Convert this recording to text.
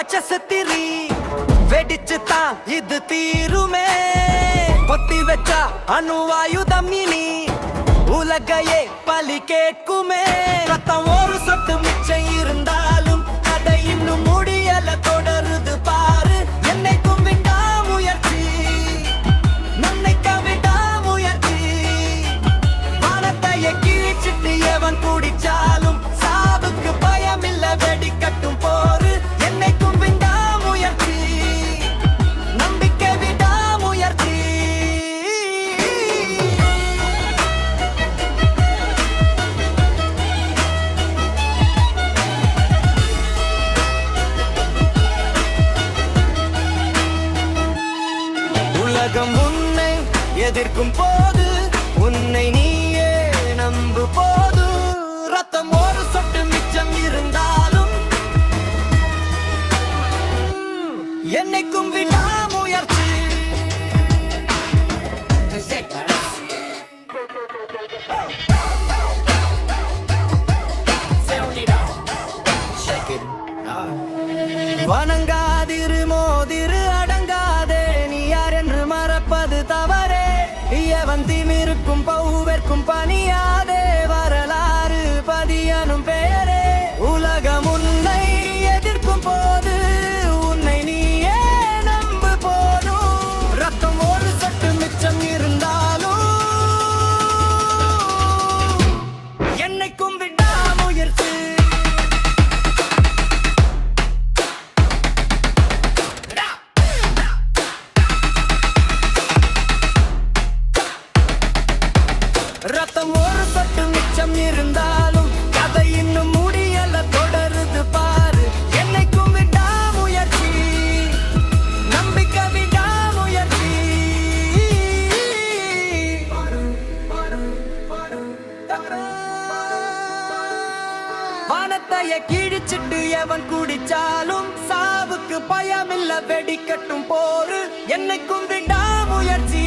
ராட்சசத்திரி வெடிச்சுதான் இது தீருமே பொத்தி வச்சா அணுவாயுதம் இனி உலகையே பலி கேட்குமே ரத்தம் ஒரு சொட்டு மிச்சம் இருந்தாலும் அதை இன்னும் முடியல தொடருது பாரு என்னைக்கும் விடாமுயற்சி நன்னைக்க விடாமுயற்சி வானத்தையே கீழ்ச்சிட்டு எவன் குடிச்சாலும் சாவுக்கு பயமில்ல வெடிக்கட்டும் போரு என்னைக்கும் விடாமுயற்சி நம்பிக்கை விடாமுயற்சி உலகம் உன்னை எதிர்க்கும் போது உன்னை நீயே நம்பு போது ரத்தம் ஒரு சொட்டு மிச்சம் இருந்தாலும் என்னைக்கும் விடாமுயற்சி வணங்காதிரு மோதிரு அடங்காதே நீ யார் என்று மறப்பது தவறே எவன் திமிருக்கும் பௌவர்க்கும் பணியாதே வரலாறு பதியனும் பெயரே உலகம் உன்னை எதிர்க்கும் போது உன்னை நீயே நம்பு போதும் ரத்தம் ஒரு சட்டு மிச்சம் இருந்தாலும் என்னைக்கும் விடாமுயற்சி ரத்தம் ஒரு சொட்டு மிச்சம் இருந்தாலும் கதை இன்னும் முடியல தொடருது பாரு என்னைக்கும் விடாமுயற்சி நம்பிக்கை விடாமுயற்சி வானத்தைய கிழிச்சிட்டு எவன் குடிச்சாலும் சாவுக்கு பயமில்ல வெடிக்கட்டும் போரு என்னைக்கும் விடாமுயற்சி